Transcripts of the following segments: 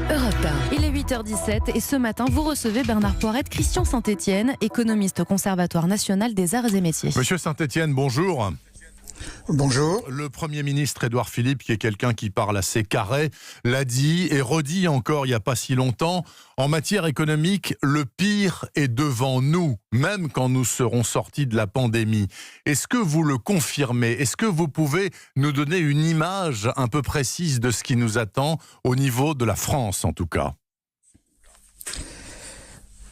Europe 1. Il est 8h17 et ce matin, vous recevez Bernard Poirette, Christian Saint-Etienne, économiste au Conservatoire national des arts et métiers. Monsieur Saint-Etienne, bonjour. Bonjour. Le Premier ministre Édouard Philippe, qui est quelqu'un qui parle assez carré, l'a dit et redit encore il n'y a pas si longtemps, en matière économique, le pire est devant nous, même quand nous serons sortis de la pandémie. Est-ce que vous le confirmez? Est-ce que vous pouvez nous donner une image un peu précise de ce qui nous attend au niveau de la France, en tout cas?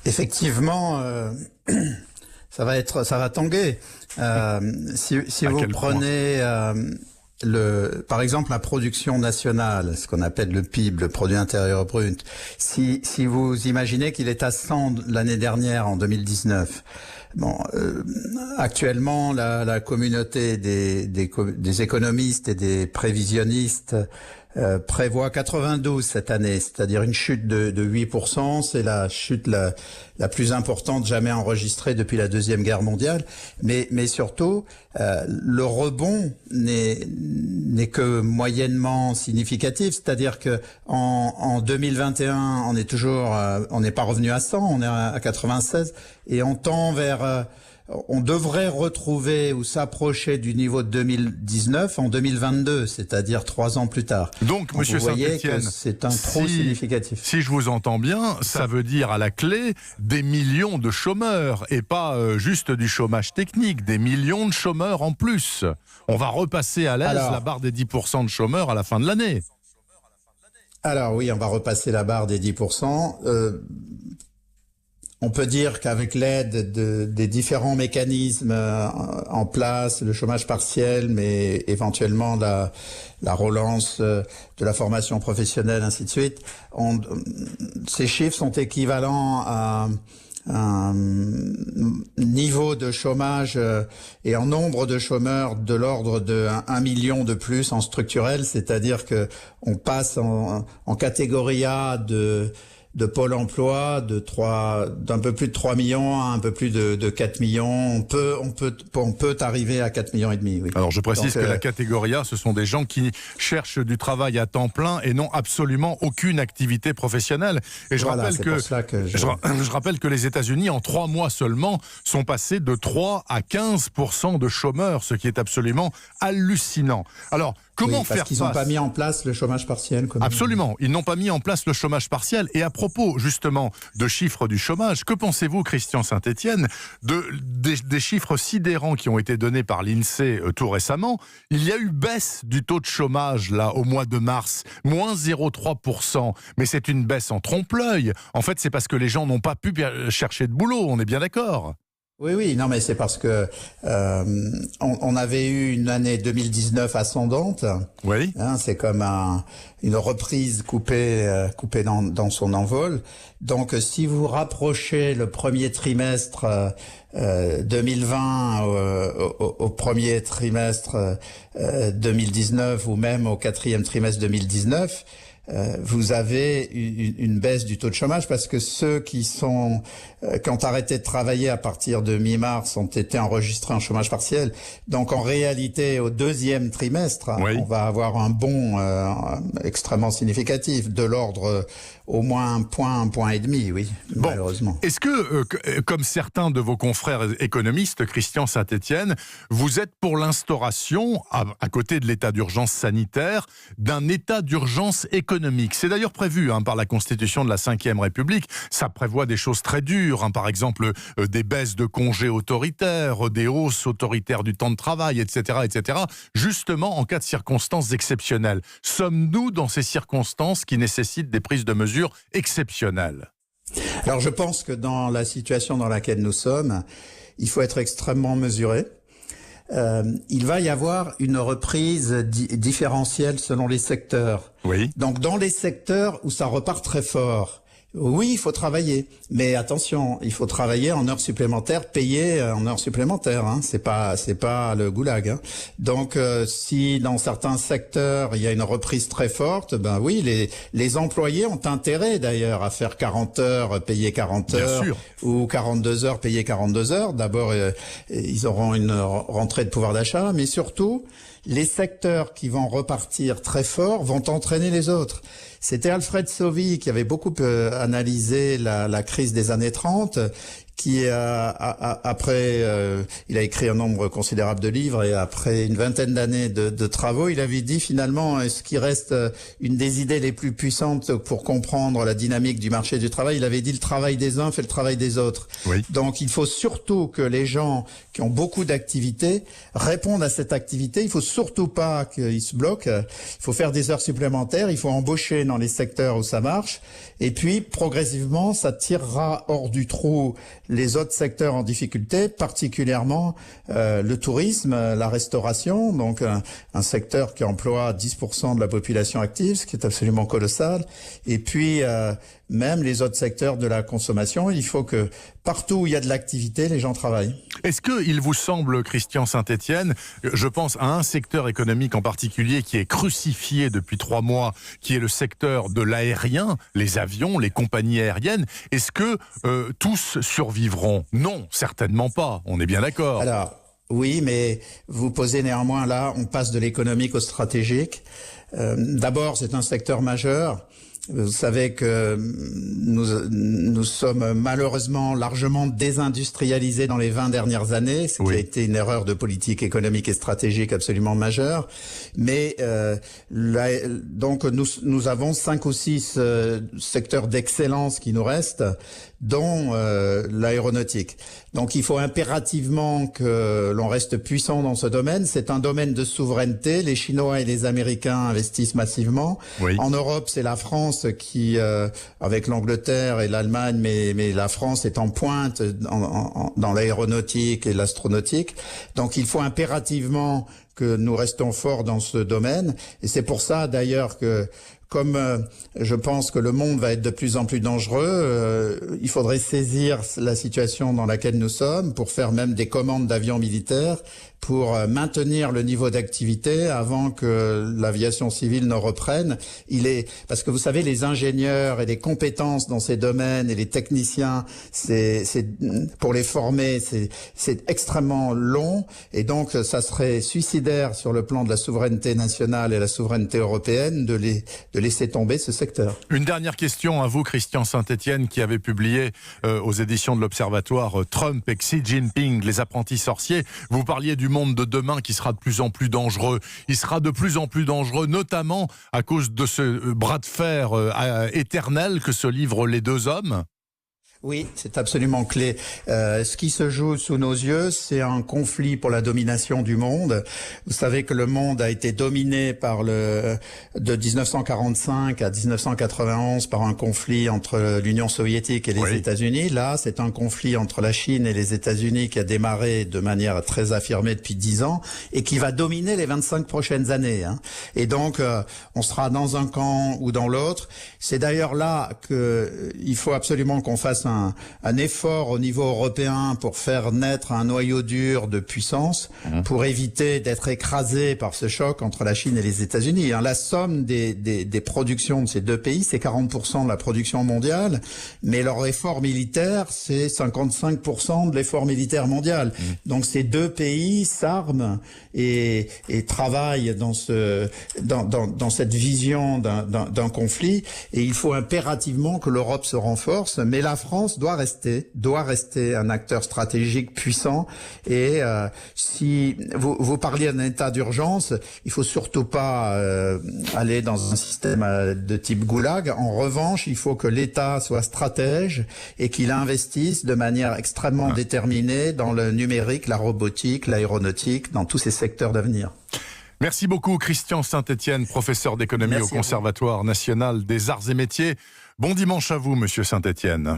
Effectivement, ça va tanguer. Si vous prenez par exemple la production nationale, ce qu'on appelle le PIB, le produit intérieur brut, si vous imaginez qu'il est à 100 l'année dernière, en 2019, actuellement la communauté des économistes et des prévisionnistes prévoit 92 cette année, c'est-à-dire une chute de 8%. C'est la chute la plus importante jamais enregistrée depuis la Deuxième Guerre mondiale. Mais surtout, le rebond n'est que moyennement significatif, c'est-à-dire que en 2021, on n'est pas revenu à 100, on est à 96 et on tend vers on devrait retrouver ou s'approcher du niveau de 2019 en 2022, c'est-à-dire 3 ans plus tard. Donc, monsieur Saint-Etienne, c'est un trop significatif. Si je vous entends bien, ça veut dire à la clé des millions de chômeurs et pas juste du chômage technique, des millions de chômeurs en plus. On va repasser à l'aise la barre des 10% de chômeurs à la fin de l'année. Alors oui, on va repasser la barre des 10%. On peut dire qu'avec l'aide des différents mécanismes en place, le chômage partiel, mais éventuellement la relance de la formation professionnelle, ainsi de suite, ces chiffres sont équivalents à un niveau de chômage et en nombre de chômeurs de l'ordre de 1 million de plus en structurel, c'est-à-dire que on passe en catégorie A de Pôle emploi d'un peu plus de 3 millions à un peu plus de 4 millions. On peut arriver à 4 millions et demi, oui. Alors je précise que la catégorie A, ce sont des gens qui cherchent du travail à temps plein et n'ont absolument aucune activité professionnelle. Et je rappelle que les États-Unis, en 3 mois seulement, sont passés de 3 à 15% de chômeurs, ce qui est absolument hallucinant. Alors, comment faire face ? Parce qu'ils n'ont pas mis en place le chômage partiel. Absolument, ils n'ont pas mis en place le chômage partiel. Et à propos justement de chiffres du chômage, que pensez-vous, Christian Saint-Etienne, des chiffres sidérants qui ont été donnés par l'INSEE tout récemment? Il y a eu baisse du taux de chômage là au mois de mars, moins 0,3%. Mais c'est une baisse en trompe-l'œil. En fait, c'est parce que les gens n'ont pas pu chercher de boulot, on est bien d'accord? Oui, non, mais c'est parce que on avait eu une année 2019 ascendante. Oui. C'est comme une reprise coupée dans son envol. Donc, si vous rapprochez le premier trimestre 2020 au premier trimestre 2019 ou même au 4e trimestre 2019, vous avez une baisse du taux de chômage parce que ceux qui ont arrêté de travailler à partir de mi-mars ont été enregistrés en chômage partiel. Donc en réalité, au 2e trimestre, on va avoir un bond extrêmement significatif, de l'ordre au moins 1 point et demi, oui, malheureusement. Est-ce que, comme certains de vos confrères économistes, Christian Saint-Etienne, vous êtes pour l'instauration, à côté de l'état d'urgence sanitaire, d'un état d'urgence économique? C'est d'ailleurs prévu par la Constitution de la Ve République. Ça prévoit des choses très dures, par exemple des baisses de congés autoritaires, des hausses autoritaires du temps de travail, etc., justement en cas de circonstances exceptionnelles. Sommes-nous dans ces circonstances qui nécessitent des prises de mesures exceptionnelles? Alors je pense que dans la situation dans laquelle nous sommes, il faut être extrêmement mesuré. Il va y avoir une reprise différentielle selon les secteurs. Oui. Donc dans les secteurs où ça repart très fort, oui, il faut travailler, mais attention, il faut travailler en heures supplémentaires, payer en heures supplémentaires. C'est pas le goulag. Donc, si dans certains secteurs il y a une reprise très forte, ben oui, les employés ont intérêt d'ailleurs à faire 40 heures, payer 40 heures, ou 42 heures, payer 42 heures. D'abord, ils auront une rentrée de pouvoir d'achat, mais surtout, les secteurs qui vont repartir très fort vont entraîner les autres. C'était Alfred Sauvy qui avait beaucoup analysé la crise des années 30, qui après il a écrit un nombre considérable de livres, et après une vingtaine d'années de travaux, il avait dit finalement ce qui reste une des idées les plus puissantes pour comprendre la dynamique du marché du travail. Il avait dit: le travail des uns fait le travail des autres. Oui. Donc il faut surtout que les gens qui ont beaucoup d'activités répondent à cette activité. Il faut surtout pas qu'ils se bloquent. Il faut faire des heures supplémentaires, il faut embaucher dans les secteurs où ça marche, et puis progressivement ça tirera hors du trou les autres secteurs en difficulté, particulièrement le tourisme, la restauration, donc un secteur qui emploie 10% de la population active, ce qui est absolument colossal. Et puis même les autres secteurs de la consommation, il faut que partout où il y a de l'activité, les gens travaillent. Est-ce qu'il vous semble, Christian Saint-Étienne, je pense à un secteur économique en particulier qui est crucifié depuis 3 mois, qui est le secteur de l'aérien, les avions, les compagnies aériennes. Est-ce que tous survivront? Non, certainement pas, on est bien d'accord. Alors, oui, mais vous posez néanmoins là, on passe de l'économique au stratégique. D'abord, c'est un secteur majeur. Vous savez que nous sommes malheureusement largement désindustrialisés dans les 20 dernières années, ce qui a été une erreur de politique économique et stratégique absolument majeure. Mais donc nous avons 5 ou 6 secteurs d'excellence qui nous restent, dont l'aéronautique. Donc il faut impérativement que l'on reste puissant dans ce domaine. C'est un domaine de souveraineté. Les Chinois et les Américains investissent massivement. Oui. En Europe, c'est la France qui, avec l'Angleterre et l'Allemagne, mais la France est en pointe dans l'aéronautique et l'astronautique. Donc il faut impérativement que nous restons forts dans ce domaine. Et c'est pour ça d'ailleurs que, comme je pense que le monde va être de plus en plus dangereux, il faudrait saisir la situation dans laquelle nous sommes pour faire même des commandes d'avions militaires pour maintenir le niveau d'activité avant que l'aviation civile ne reprenne. Parce que vous savez, les ingénieurs et les compétences dans ces domaines et les techniciens, pour les former, c'est extrêmement long, et donc ça serait suicidaire sur le plan de la souveraineté nationale et la souveraineté européenne de laisser tomber ce secteur. Une dernière question à vous, Christian Saint-Étienne, qui avait publié aux éditions de l'Observatoire Trump et Xi Jinping, Les apprentis sorciers. Vous parliez du monde de demain qui sera de plus en plus dangereux. Il sera de plus en plus dangereux, notamment à cause de ce bras de fer éternel que se livrent les deux hommes. Oui, c'est absolument clé. Ce qui se joue sous nos yeux, c'est un conflit pour la domination du monde. Vous savez que le monde a été dominé de 1945 à 1991 par un conflit entre l'Union soviétique et les États-Unis. Là, c'est un conflit entre la Chine et les États-Unis qui a démarré de manière très affirmée depuis 10 ans et qui va dominer les 25 prochaines années. Et donc, on sera dans un camp ou dans l'autre. C'est d'ailleurs là qu'il faut absolument qu'on fasse un effort au niveau européen pour faire naître un noyau dur de puissance pour éviter d'être écrasé par ce choc entre la Chine et les États-Unis. La somme des productions de ces deux pays, c'est 40% de la production mondiale, mais leur effort militaire, c'est 55% de l'effort militaire mondial. Donc ces deux pays s'arment et travaillent dans cette vision d'un conflit, et il faut impérativement que l'Europe se renforce, mais la France doit rester un acteur stratégique puissant. Et si vous parliez d'un état d'urgence, il faut surtout pas aller dans un système de type goulag. En revanche, il faut que l'État soit stratège et qu'il investisse de manière extrêmement déterminée dans le numérique, la robotique, l'aéronautique, dans tous ces secteurs d'avenir. Merci beaucoup, Christian Saint-Étienne, professeur d'économie au Conservatoire national des arts et métiers. Bon dimanche à vous, monsieur Saint-Étienne.